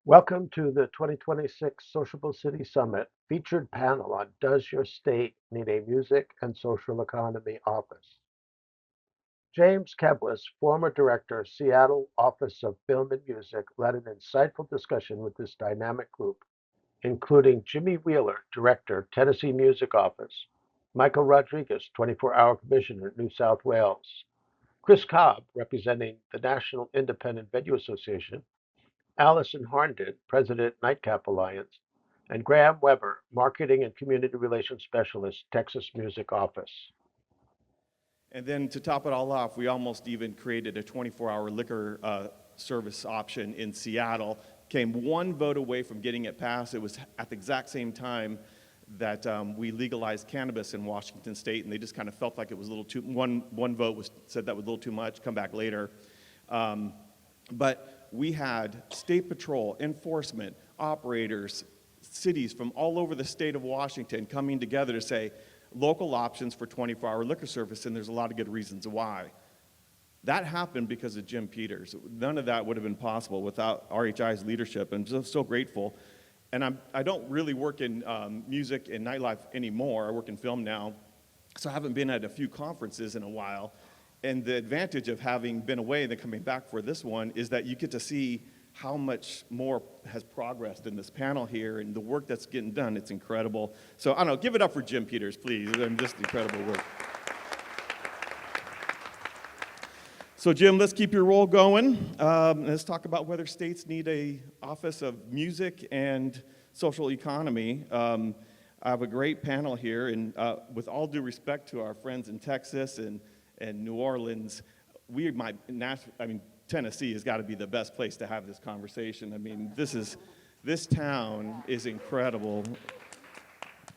Welcome to the 2026 Sociable City Summit featured panel on Does Your State Need a Music and Social Economy Office? James Keblis, former director, Seattle Office of Film and Music, led an insightful discussion with this dynamic group, including Jimmy Wheeler, director, Tennessee Music Office, Michael Rodriguez, 24-hour commissioner, New South Wales, Chris Cobb, representing the National Independent Venue Association, Allison Harnden, President, Nightcap Alliance, and Graham Weber, Marketing and Community Relations Specialist, Texas Music Office. And then to top it all off, we almost even created a 24-hour liquor service option in Seattle. Came one vote away from getting it passed. It was at the exact same time that we legalized cannabis in Washington State, and they just kind of felt like it was a little too. One vote said that was a little too much. Come back later. But we had state patrol, enforcement, operators, cities from all over the state of Washington coming together to say, local options for 24-hour liquor service, and there's a lot of good reasons why. That happened because of Jim Peters. None of that would have been possible without RHI's leadership. I'm just so grateful. And I don't really work in music and nightlife anymore. I work in film now, so I haven't been at a few conferences in a while. And the advantage of having been away and then coming back for this one is that you get to see how much more has progressed in this panel here and the work that's getting done. It's incredible. So I don't know, give it up for Jim Peters, please. Just incredible work. So Jim, let's keep your roll going. Let's talk about whether states need a Office of Music and Social Economy. I have a great panel here, and with all due respect to our friends in Texas and New Orleans, Tennessee has got to be the best place to have this conversation. I mean, this town is incredible.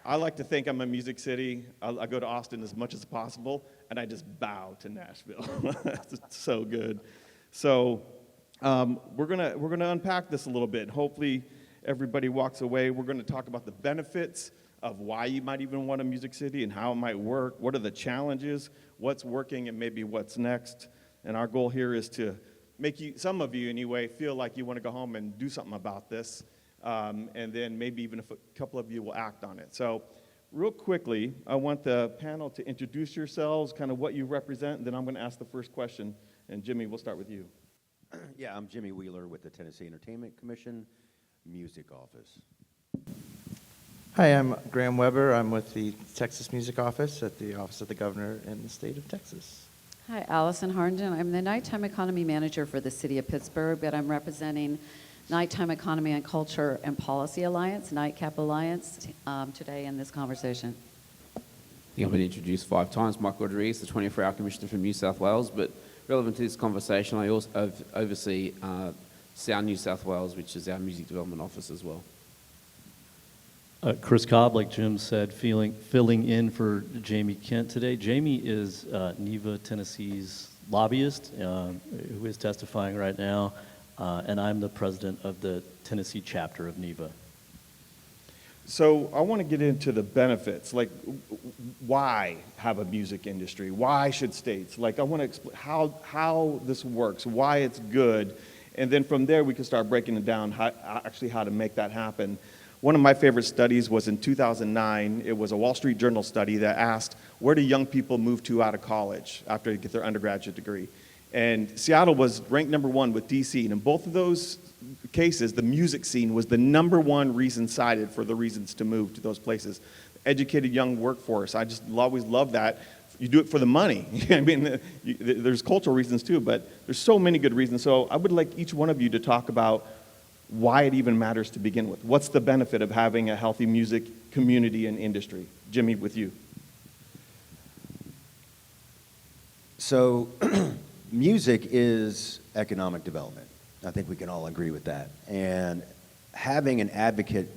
I like to think I'm a music city. I go to Austin as much as possible, and I just bow to Nashville. It's so good. So we're gonna unpack this a little bit. Hopefully, everybody walks away. We're going to talk about the benefits of why you might even want a music city and how it might work. What are the challenges? What's working, and maybe what's next? And our goal here is to make you, some of you anyway, feel like you want to go home and do something about this, and then maybe even if a couple of you will act on it. So real quickly, I want the panel to introduce yourselves, kind of what you represent, and then I'm going to ask the first question. And Jimmy, we'll start with you. Yeah, I'm Jimmy Wheeler with the Tennessee Entertainment Commission Music Office. Hi, I'm Graham Weber. I'm with the Texas Music Office at the Office of the Governor in the state of Texas. Hi, Allison Harnden. I'm the Nighttime Economy Manager for the City of Pittsburgh, but I'm representing Nighttime Economy and Culture and Policy Alliance, Nightcap Alliance, today in this conversation. I think I've been introduced 5 times. Michael Rodriguez, the 24-hour commissioner from New South Wales, but relevant to this conversation, I also oversee Sound New South Wales, which is our music development office as well. Chris Cobb, like Jim said, filling in for Jamie Kent today. Jamie is NEVA Tennessee's lobbyist who is testifying right now, and I'm the president of the Tennessee chapter of NEVA. So I want to get into the benefits, like why have a music industry? Why should states? Like I want to explain how this works, why it's good, and then from there we can start breaking it down, how to make that happen. One of my favorite studies was in 2009. It was a Wall Street Journal study that asked, where do young people move to out of college after they get their undergraduate degree? And Seattle was ranked number 1 with DC. And in both of those cases, the music scene was the number 1 reason cited for the reasons to move to those places. Educated young workforce. I just always love that. You do it for the money. I mean, there's cultural reasons too, but there's so many good reasons. So I would like each one of you to talk about why it even matters to begin with. What's the benefit of having a healthy music community and industry? Jimmy, with you. So music is economic development. I think we can all agree with that. And having an advocate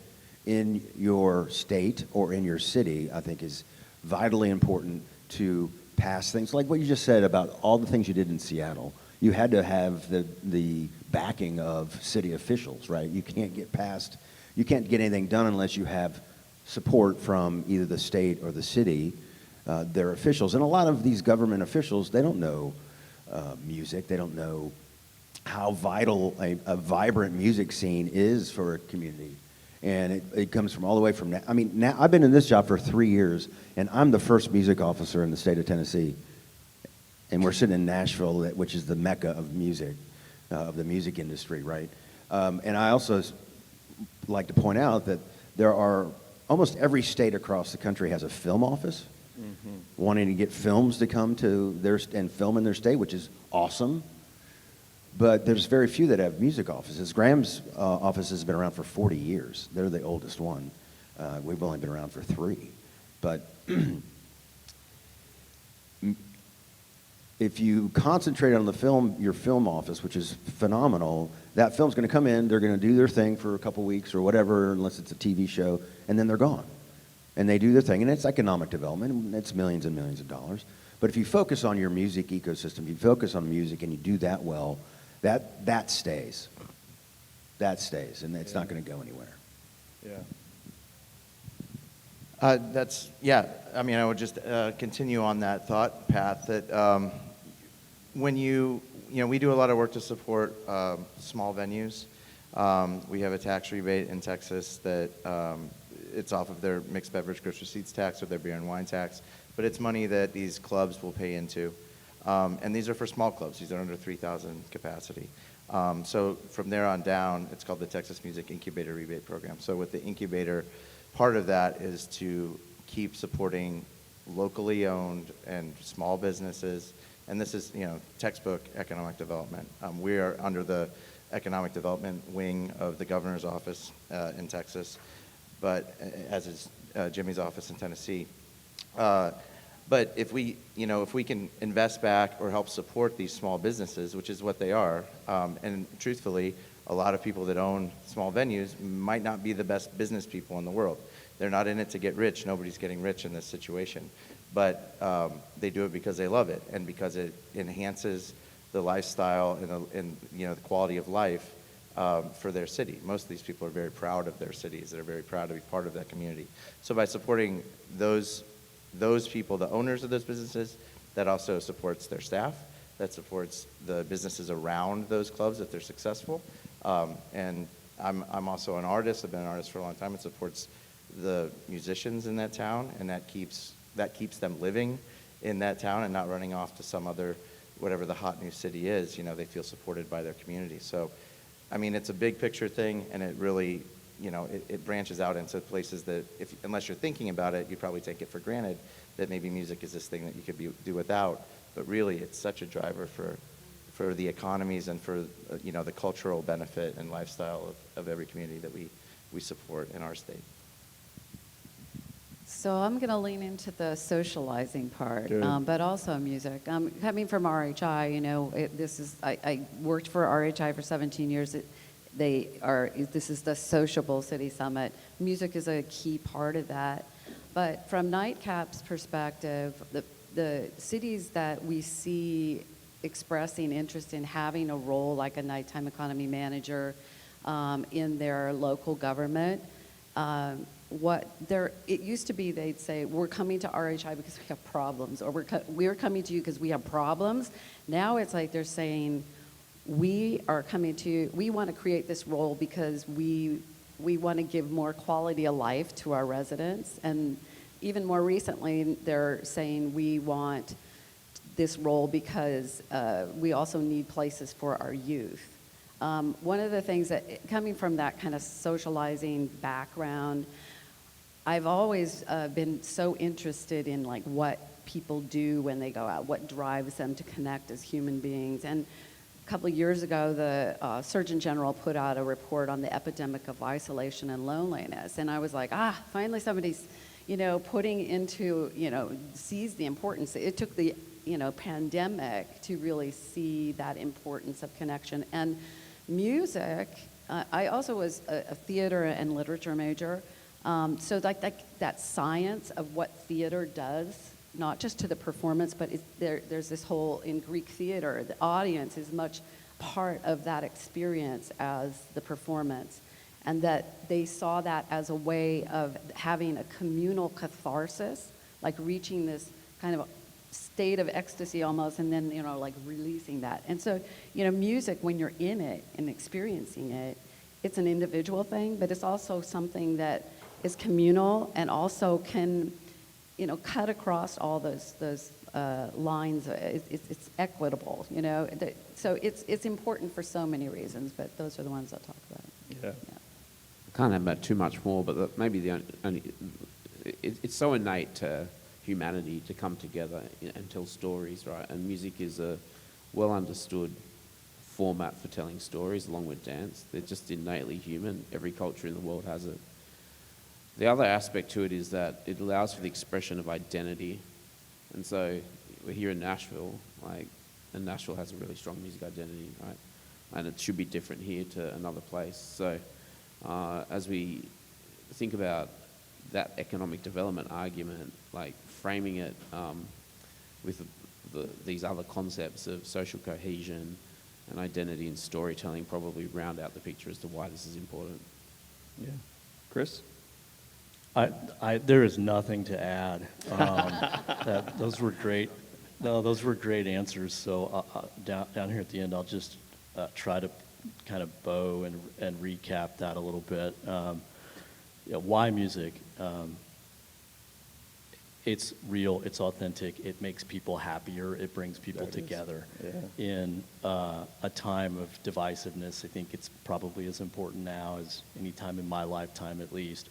in your state or in your city, I think, is vitally important to pass things like what you just said about all the things you did in Seattle. You had to have the backing of city officials, right? You can't get anything done unless you have support from either the state or the city, their officials. And a lot of these government officials, they don't know music, they don't know how vital a vibrant music scene is for a community. And it comes from all the way from, I mean, now I've been in this job for 3 years, and I'm the first music officer in the state of Tennessee. And we're sitting in Nashville, which is the mecca of music, of the music industry, right? And I also like to point out that there are, almost every state across the country has a film office, wanting to get films to come to and film in their state, which is awesome. But there's very few that have music offices. Graham's office has been around for 40 years. They're the oldest one. We've only been around for 3. But if you concentrate on your film office, which is phenomenal, that film's going to come in, they're going to do their thing for a couple weeks or whatever, unless it's a TV show, and then they're gone. And they do their thing, and it's economic development, and it's millions and millions of dollars. But if you focus on your music ecosystem, you focus on music, and you do that well, that stays. That stays, and it's not going to go anywhere. Yeah. I mean, I would just continue on that thought path that when we do a lot of work to support small venues. We have a tax rebate in Texas that it's off of their mixed beverage gross receipts tax or their beer and wine tax, but it's money that these clubs will pay into. And these are for small clubs. These are under 3,000 capacity. So from there on down, it's called the Texas Music Incubator Rebate Program. So with the incubator, part of that is to keep supporting locally owned and small businesses. And this is, textbook economic development. We are under the economic development wing of the governor's office in Texas, but as is Jimmy's office in Tennessee. But if we can invest back or help support these small businesses, which is what they are, and truthfully, a lot of people that own small venues might not be the best business people in the world. They're not in it to get rich. Nobody's getting rich in this situation. But they do it because they love it and because it enhances the lifestyle and the quality of life for their city. Most of these people are very proud of their cities. They're very proud to be part of that community. So by supporting those people, the owners of those businesses, that also supports their staff, that supports the businesses around those clubs if they're successful. And I'm also an artist. I've been an artist for a long time. It supports the musicians in that town, and that keeps them living in that town and not running off to some other, whatever the hot new city is. They feel supported by their community. So, I mean, it's a big picture thing, and it really, it branches out into places that, unless you're thinking about it, you probably take it for granted that maybe music is this thing that you could do without. But really, it's such a driver for the economies and for the cultural benefit and lifestyle of every community that we support in our state. So I'm going to lean into the socializing part, Good. but also music. Coming from RHI, I worked for RHI for 17 years. This is the Sociable City Summit. Music is a key part of that. But from NITECAP's perspective, the cities that we see expressing interest in having a role like a nighttime economy manager in their local government, it used to be they'd say, we're coming to RHI because we have problems, or we're coming to you because we have problems. Now it's like they're saying, we want to create this role because we want to give more quality of life to our residents. And even more recently, they're saying we want this role because we also need places for our youth. One of the things that, coming from that kind of socializing background, I've always been so interested in like what people do when they go out, what drives them to connect as human beings. And a couple of years ago, the Surgeon General put out a report on the epidemic of isolation and loneliness. And I was like, finally somebody's, putting into, sees the importance. It took the, pandemic to really see that importance of connection. And music, I also was a theater and literature major. So that science of what theater does, not just to the performance, but there's this whole, in Greek theater, the audience is much part of that experience as the performance. And that they saw that as a way of having a communal catharsis, like reaching this kind of state of ecstasy almost, and then, like releasing that. And so, music, when you're in it and experiencing it, it's an individual thing, but it's also something that is communal and also can, cut across all those lines. It's equitable, So it's important for so many reasons, but those are the ones I'll talk about. Yeah. I can't add about too much more, but maybe the only it's so innate to humanity to come together and tell stories, right? And music is a well understood format for telling stories along with dance. They're just innately human. Every culture in the world has it. The other aspect to it is that it allows for the expression of identity. And so we're here in Nashville, and Nashville has a really strong music identity, right? And it should be different here to another place. So as we think about that economic development argument, framing it with these other concepts of social cohesion and identity and storytelling probably round out the picture as to why this is important. Yeah. Chris? There is nothing to add. Those were great. No, those were great answers. So down here at the end, I'll just try to kind of bow and recap that a little bit. Why music? It's real, it's authentic, it makes people happier, it brings people together. Yeah. In a time of divisiveness, I think it's probably as important now as any time in my lifetime at least.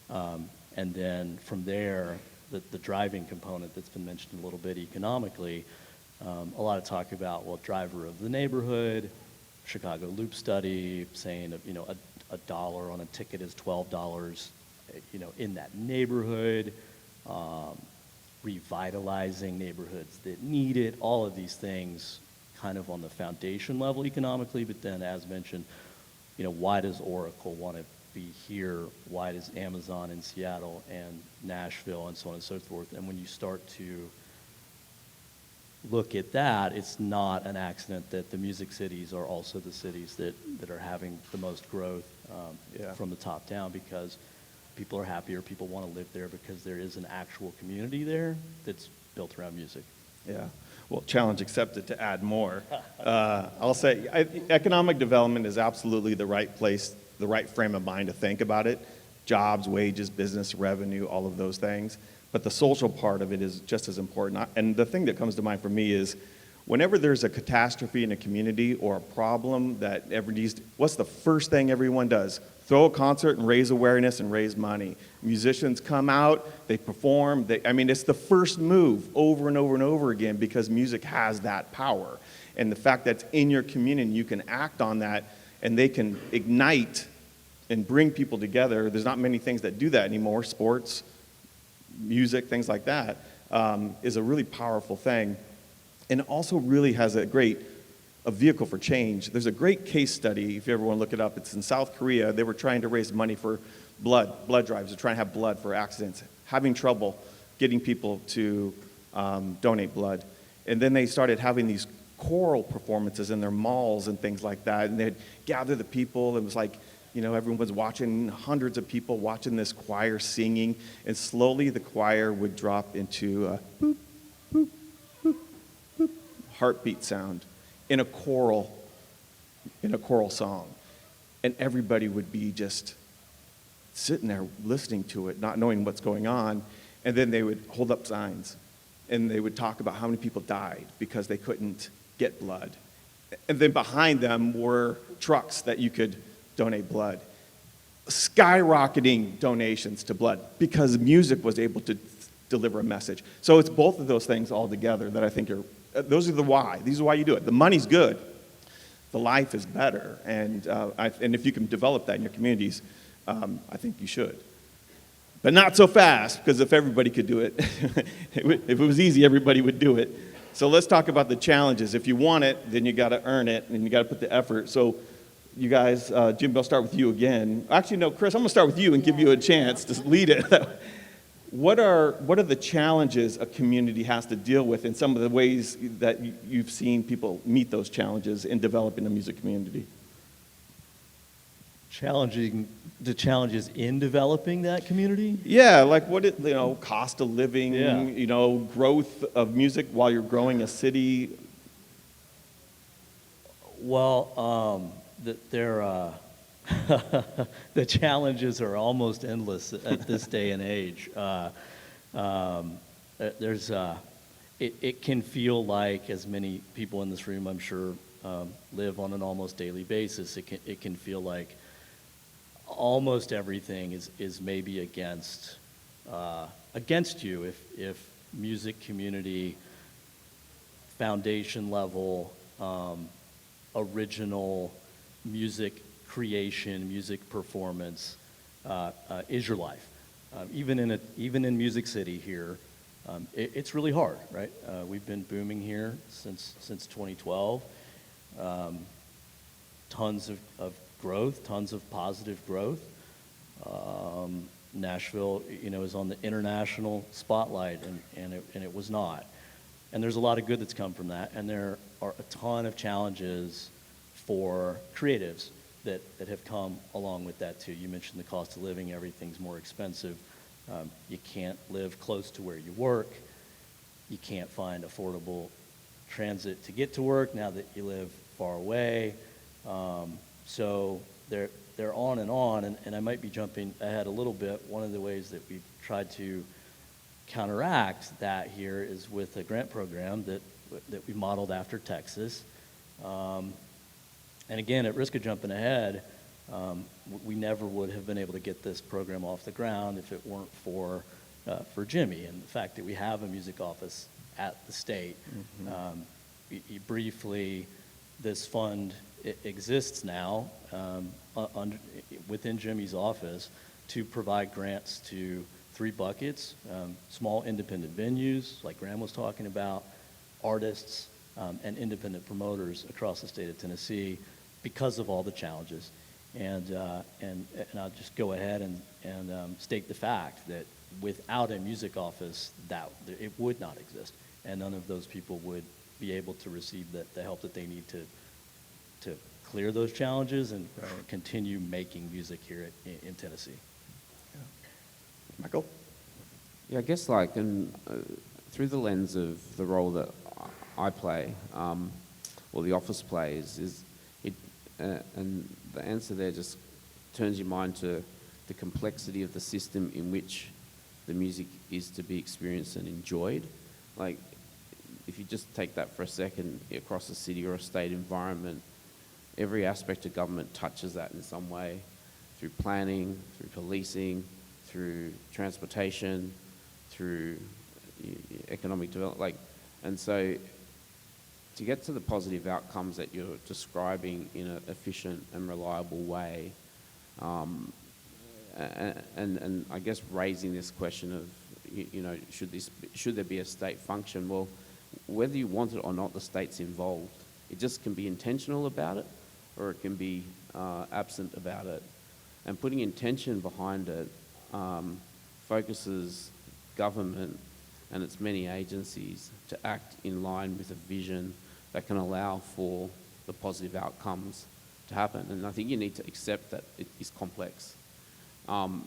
And then from there, the driving component that's been mentioned a little bit economically, a lot of talk about, driver of the neighborhood, Chicago Loop study saying, a dollar on a ticket is $12, in that neighborhood, revitalizing neighborhoods that need it, all of these things kind of on the foundation level economically, but then as mentioned, why does Oracle want to be here? Why does Amazon in Seattle and Nashville and so on and so forth? And when you start to look at that, it's not an accident that the music cities are also the cities that are having the most growth from the top down, because people are happier, people want to live there because there is an actual community there that's built around music. Yeah. Well, challenge accepted to add more. I'll say economic development is absolutely the right place, the right frame of mind to think about it. Jobs, wages, business, revenue, all of those things. But the social part of it is just as important. And the thing that comes to mind for me is whenever there's a catastrophe in a community or a problem that what's the first thing everyone does? Throw a concert and raise awareness and raise money. Musicians come out, they perform. It's the first move over and over and over again because music has that power. And the fact that it's in your community, you can act on that and they can ignite and bring people together. There's not many things that do that anymore. Sports, music, things like that is a really powerful thing. And it also really has a vehicle for change. There's a great case study, if you ever want to look it up. It's in South Korea. They were trying to raise money for blood drives. They're trying to have blood for accidents, having trouble getting people to donate blood. And then they started having these choral performances in their malls and things like that. And they'd gather the people. It was like, everyone was watching, hundreds of people watching this choir singing. And slowly the choir would drop into a boop, boop, boop, boop, heartbeat sound in a choral song. And everybody would be just sitting there listening to it, not knowing what's going on. And then they would hold up signs and they would talk about how many people died because they couldn't get blood. And then behind them were trucks that you could donate blood. Skyrocketing donations to blood because music was able to deliver a message. So it's both of those things all together that I think those are the why. These are why you do it. The money's good. The life is better. And if you can develop that in your communities, I think you should. But not so fast, because if everybody could do it, if it was easy, everybody would do it. So let's talk about the challenges. If you want it, then you got to earn it, and you got to put the effort. So you guys, Jim, I'll start with you again. Actually, no, Chris, I'm going to start with you and give you a chance to lead it. What are the challenges a community has to deal with in some of the ways that you've seen people meet those challenges in developing a music community? the challenges in developing that community. Yeah, like what it, cost of living, Yeah. growth of music while you're growing a city. Well, the challenges are almost endless at this day and age. There's, it can feel like, as many people in this room, I'm sure, live on an almost daily basis. It can feel like almost everything is maybe against you if music community, foundation level, original music creation, music performance is your life. Even in Music City here, it's really hard, right? We've been booming here since 2012. Tons of growth, tons of positive growth. Nashville, is on the international spotlight, and it was not. And there's a lot of good that's come from that, and there are a ton of challenges for creatives that have come along with that too. You mentioned the cost of living, everything's more expensive. You can't live close to where you work. You can't find affordable transit to get to work now that you live far away. So they're on, and I might be jumping ahead a little bit. One of the ways that we've tried to counteract that here is with a grant program that we modeled after Texas. And again, at risk of jumping ahead, we never would have been able to get this program off the ground if it weren't for Jimmy and the fact that we have a music office at the state. Briefly, this fund exists now within Jimmy's office to provide grants to 3 buckets: small independent venues, like Graham was talking about, artists, and independent promoters across the state of Tennessee, because of all the challenges. And I'll just go ahead and state the fact that without a music office, that it would not exist, and none of those people would be able to receive the help that they need to clear those challenges and continue making music here in Tennessee. Michael? Yeah, I guess through the lens of the role that I play, or the office plays, and the answer there just turns your mind to the complexity of the system in which the music is to be experienced and enjoyed. Like, if you just take that for a second, across a city or a state environment, every aspect of government touches that in some way, through planning, through policing, through transportation, through economic development. And so to get to the positive outcomes that you're describing in an efficient and reliable way, and I guess raising this question of, should there be a state function? Well, whether you want it or not, the state's involved. It just can be intentional about it, or it can be absent about it. And putting intention behind it focuses government and its many agencies to act in line with a vision that can allow for the positive outcomes to happen. And I think you need to accept that it is complex. And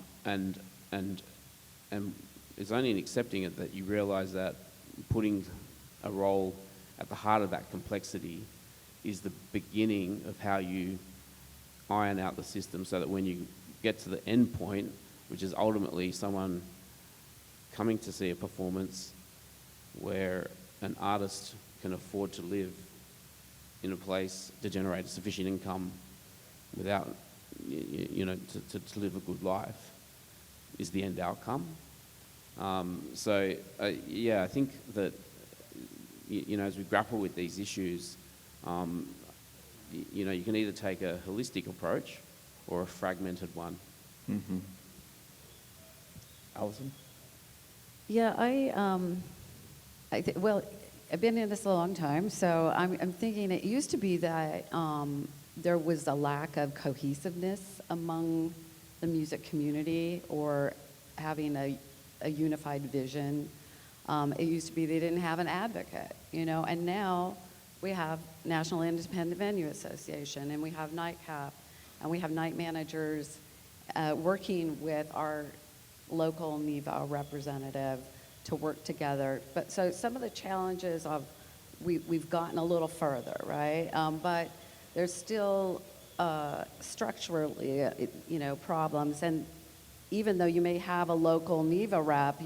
it's only in accepting it that you realize that putting a role at the heart of that complexity is the beginning of how you iron out the system, so that when you get to the end point, which is ultimately someone coming to see a performance where an artist can afford to live in a place to generate a sufficient income without, to live a good life, is the end outcome. I think that, as we grapple with these issues, you can either take a holistic approach or a fragmented one. Mm-hmm. Allison? Yeah, well, I've been in this a long time, so I'm thinking it used to be that there was a lack of cohesiveness among the music community, or having a unified vision. It used to be they didn't have an advocate, and now we have National Independent Venue Association, and we have NICAP, and we have night managers working with our local NEVA representative to work together. But so some of the challenges of we've gotten a little further, right? But there's still structurally, problems. And even though you may have a local NEVA rep,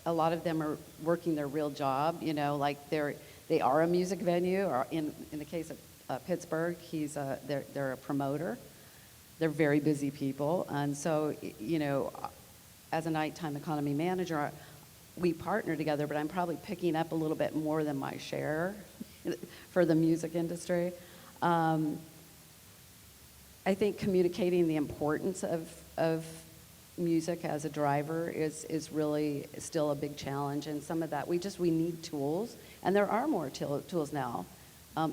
a lot of them are working their real job. Like they are a music venue, or in the case of Pittsburgh, they're a promoter. They're very busy people, and so as a nighttime economy manager, we partner together, but I'm probably picking up a little bit more than my share for the music industry. I think communicating the importance of music as a driver is really still a big challenge, and some of that we need tools, and there are more tools now.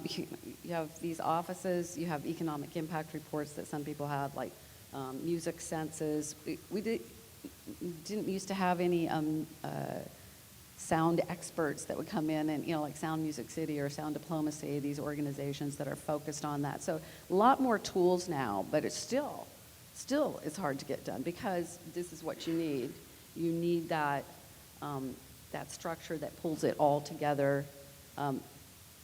You have these offices, you have economic impact reports that some people have, like music census. We didn't used to have any sound experts that would come in and, like Sound Music City or Sound Diplomacy, these organizations that are focused on that. So a lot more tools now, but it's still it's hard to get done, because this is what you need. You need that structure that pulls it all together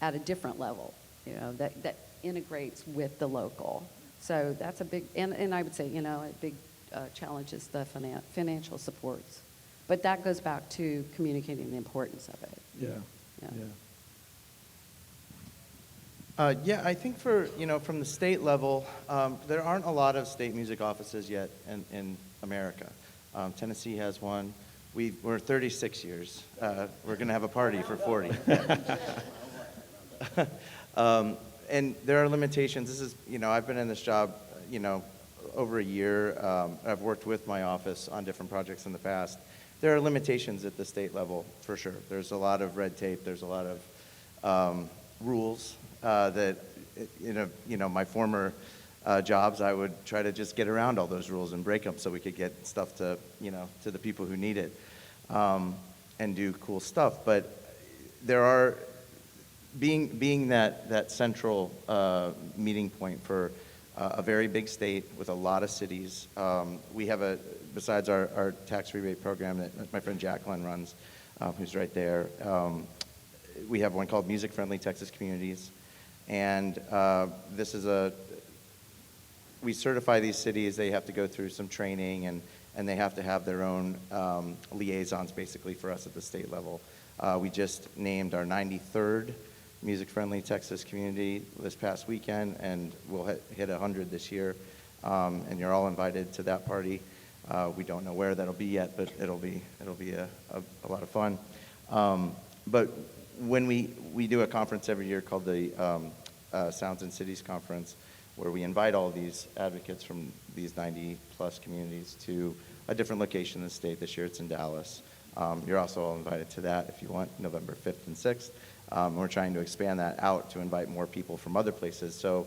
at a different level, that integrates with the local. So that's a big, and I would say, a big challenge is the financial supports. But that goes back to communicating the importance of it. Yeah, I think from the state level, there aren't a lot of state music offices yet in America. Tennessee has one. We're 36 years. We're going to have a party for 40. And there are limitations. This is, I've been in this job, over a year. I've worked with my office on different projects in the past. There are limitations at the state level, for sure. There's a lot of red tape. There's a lot of rules that, my former jobs, I would try to just get around all those rules and break them so we could get stuff to the people who need it, and do cool stuff. But there are, being that central meeting point for a very big state with a lot of cities, we have besides our tax rebate program that my friend Jacqueline runs, who's right there, we have one called Music Friendly Texas Communities. And this is we certify these cities. They have to go through some training, and they have to have their own liaisons, basically, for us at the state level. We just named our 93rd Music Friendly Texas Community this past weekend, and we'll hit 100 this year. And you're all invited to that party. We don't know where that'll be yet, but it'll be a lot of fun. But when we do a conference every year called the Sounds and Cities Conference, where we invite all of these advocates from these 90-plus communities to a different location in the state. This year it's in Dallas. You're also all invited to that if you want, November 5th and 6th. We're trying to expand that out to invite more people from other places. So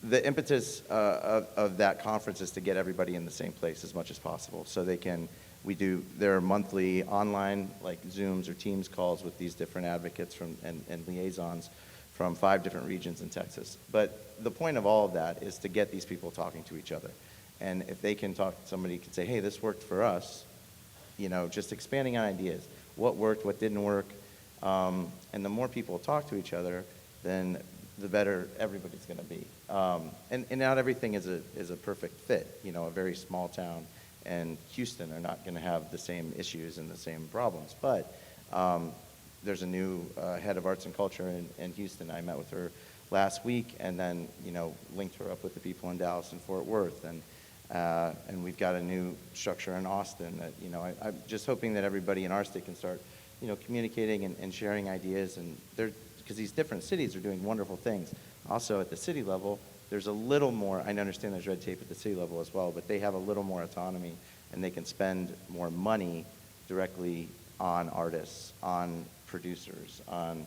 the impetus of that conference is to get everybody in the same place as much as possible, so there are monthly online, like Zooms or Teams calls with these different advocates and liaisons from 5 different regions in Texas. But the point of all of that is to get these people talking to each other. And if they can talk, somebody can say, hey, this worked for us, just expanding on ideas. What worked, what didn't work. And the more people talk to each other, then the better everybody's going to be. And not everything is a perfect fit. A very small town and Houston are not going to have the same issues and the same problems. But there's a new head of arts and culture in Houston. I met with her last week, and then linked her up with the people in Dallas and Fort Worth, and we've got a new structure in Austin. That I'm just hoping that everybody in our state can start communicating and sharing ideas, and because these different cities are doing wonderful things. Also at the city level, there's a little more, I understand there's red tape at the city level as well, but they have a little more autonomy, and they can spend more money directly on artists, on producers, on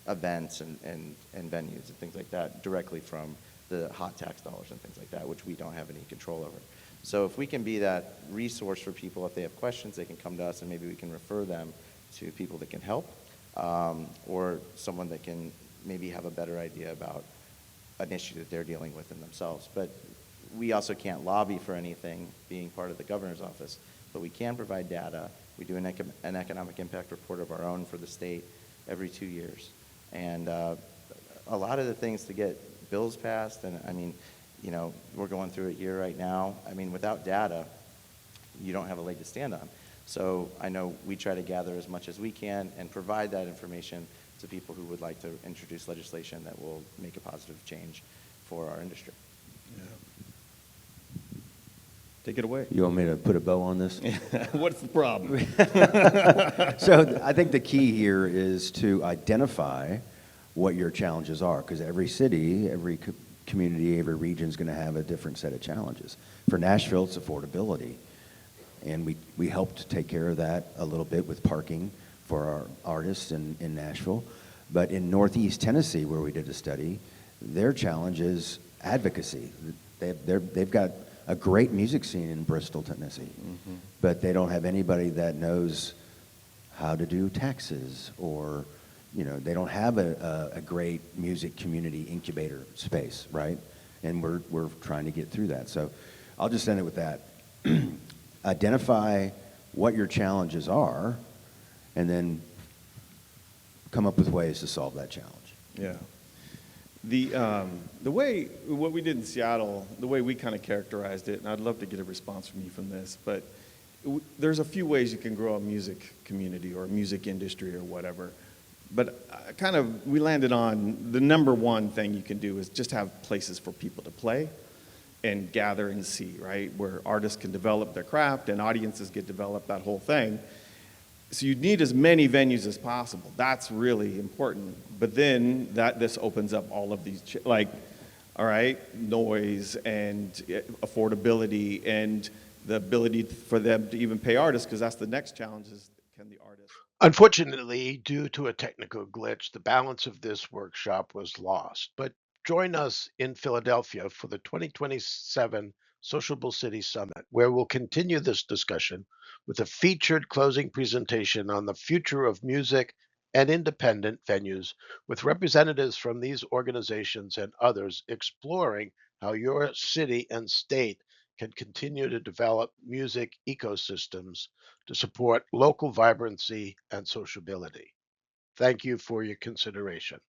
events and venues and things like that, directly from the hot tax dollars and things like that, which we don't have any control over. So if we can be that resource for people, if they have questions, they can come to us, and maybe we can refer them to people that can help, or someone that can maybe have a better idea about an issue that they're dealing with in themselves. But we also can't lobby for anything being part of the governor's office, but we can provide data. We do an economic impact report of our own for the state every 2 years. And a lot of the things to get bills passed, and I mean, you know, we're going through it here right now. I mean, without data, you don't have a leg to stand on. So I know we try to gather as much as we can and provide that information to people who would like to introduce legislation that will make a positive change for our industry. Take it away. You want me to put a bow on this? What's the problem? So I think the key here is to identify what your challenges are, because every city, every community, every region is going to have a different set of challenges. For Nashville, it's affordability. And we helped take care of that a little bit with parking for our artists in Nashville. But in Northeast Tennessee, where we did a study, their challenge is advocacy. They've got a great music scene in Bristol, Tennessee, but they don't have anybody that knows how to do taxes, or, you know, they don't have a great music community incubator space, right? And we're trying to get through that. So I'll just end it with that. Identify what your challenges are, and then come up with ways to solve that challenge. Yeah. The way, what we did in Seattle, the way we kind of characterized it, and I'd love to get a response from you from this, but there's a few ways you can grow a music community or a music industry or whatever. But we landed on the number one thing you can do is just have places for people to play and gather and see, right? Where artists can develop their craft and audiences get developed, that whole thing. So you need as many venues as possible. That's really important. But then this opens up all of these, all right, noise and affordability and the ability for them to even pay artists, because that's the next challenge is, can the artist? Unfortunately, due to a technical glitch, the balance of this workshop was lost. But join us in Philadelphia for the 2027 Sociable City Summit, where we'll continue this discussion with a featured closing presentation on the future of music and independent venues, with representatives from these organizations and others exploring how your city and state can continue to develop music ecosystems to support local vibrancy and sociability. Thank you for your consideration.